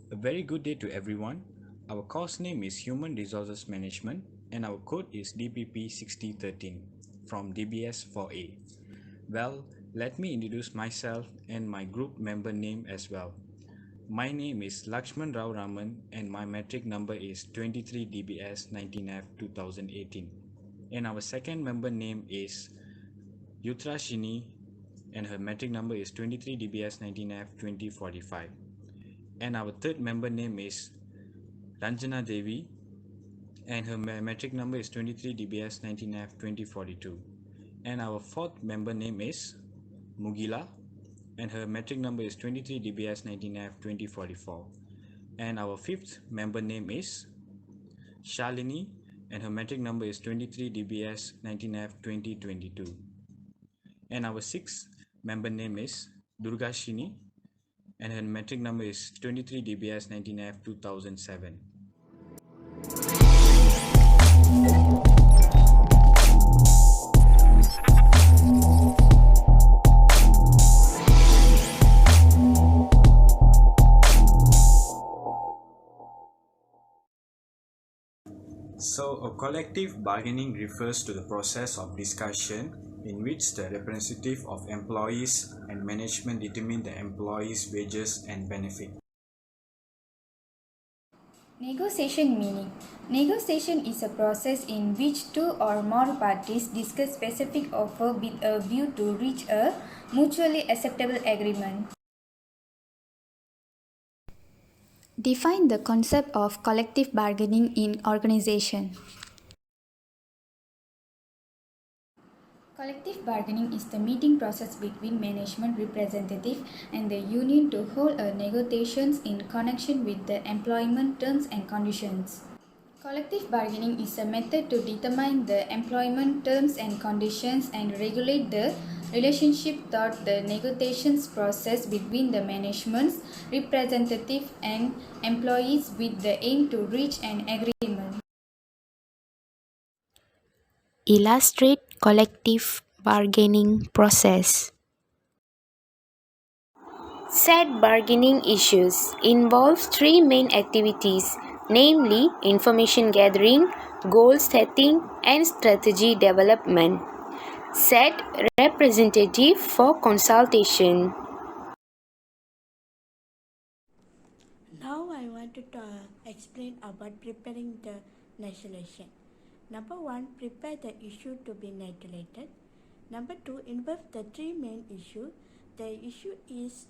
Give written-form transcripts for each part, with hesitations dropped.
A very good day to everyone. Our course name is Human Resources Management and our code is DPP 6013 from DBS 4A. Well, let me introduce myself and my group member name as well. My name is Lakshman Rao Raman and my metric number is 23DBS 19F 2018. And our second member name is Yutrashini and her metric number is 23DBS 19F 2045. And our third member name is Ranjana Devi and her metric number is 23DBS 19F 2042. And our fourth member name is Mugila and her metric number is 23DBS 19F 2044. And our fifth member name is Shalini and her metric number is 23DBS 19F 2022. And our sixth member name is Durgashini and her metric number is 23DBS 19F 2007. So, a collective bargaining refers to the process of discussion in which the representative of employees and management determine the employees' wages and benefit. Negotiation meaning. Negotiation is a process in which two or more parties discuss specific offer with a view to reach a mutually acceptable agreement. Define the concept of collective bargaining in organization. Collective bargaining is the meeting process between management representative and the union to hold a negotiations in connection with the employment terms and conditions. Collective bargaining is a method to determine the employment terms and conditions and regulate the relationship throughout the negotiations process between the management's representative and employees with the aim to reach an agreement. Illustrate collective bargaining process. Said bargaining issues involve three main activities, namely information gathering, goal setting, and strategy development. Said representative for consultation. Now I want to explain about preparing the negotiation. Number 1, prepare the issue to be negotiated. Number 2, involve the three main issues. The issue is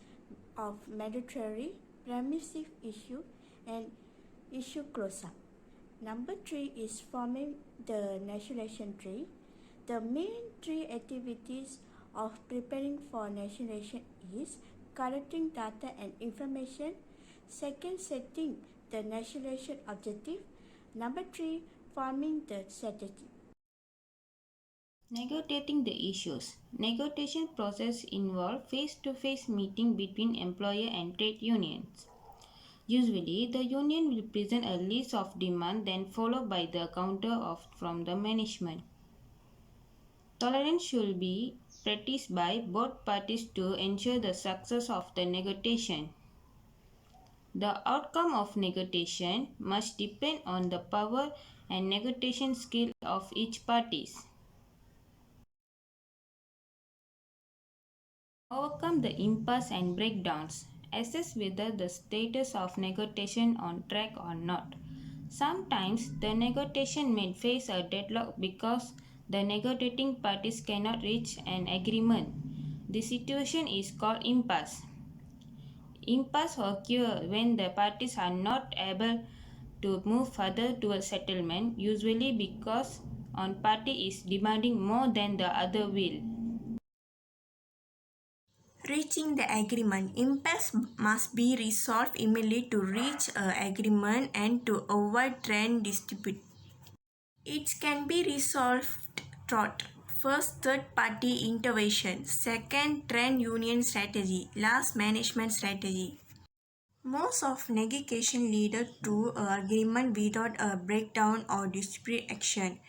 of mandatory, permissive issue, and issue close-up. Number 3 is forming the negotiation tree. The main three activities of preparing for negotiation is collecting data and information. Second, setting the negotiation objective. Number 3, forming the strategy. Negotiating the issues. Negotiation process involve face-to-face meeting between employer and trade unions. Usually, the union will present a list of demand then followed by the counter from the management. Tolerance should be practiced by both parties to ensure the success of the negotiation. The outcome of negotiation must depend on the power and negotiation skill of each party. Overcome the impasse and breakdowns. Assess whether the status of negotiation on track or not. Sometimes the negotiation may face a deadlock because the negotiating parties cannot reach an agreement. The situation is called impasse. Impasse occurs when the parties are not able to move further towards settlement, usually because one party is demanding more than the other will. Reaching the agreement. Impasse must be resolved immediately to reach an agreement and to avoid trend dispute. It can be resolved through first third-party intervention, second trade union strategy, last management strategy. Most of negotiation lead to an agreement without a breakdown or dispute action.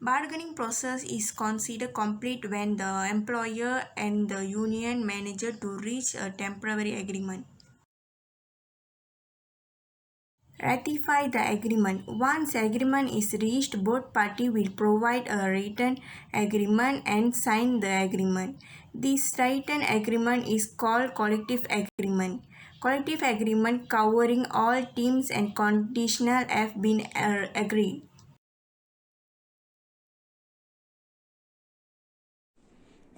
Bargaining process is considered complete when the employer and the union manage to reach a temporary agreement. Ratify the agreement. Once agreement is reached, both parties will provide a written agreement and sign the agreement. This written agreement is called collective agreement. Collective agreement covering all teams and conditional have been agreed.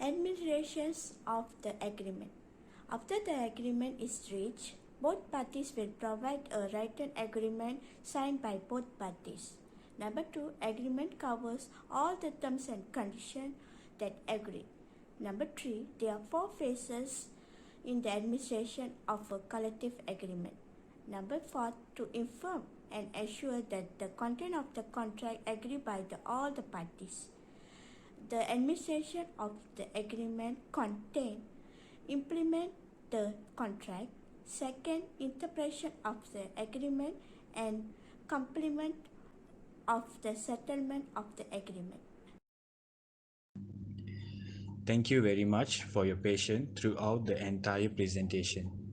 Administrations of the agreement. After the agreement is reached, both parties will provide a written agreement signed by both parties. Number 2, agreement covers all the terms and conditions that agree. Number 3, there are 4 phases in the administration of a collective agreement. Number 4, to inform and assure that the content of the contract agreed by all the parties. The administration of the agreement contain, implement the contract, second, interpretation of the agreement, and complement of the settlement of the agreement. Thank you very much for your patience throughout the entire presentation.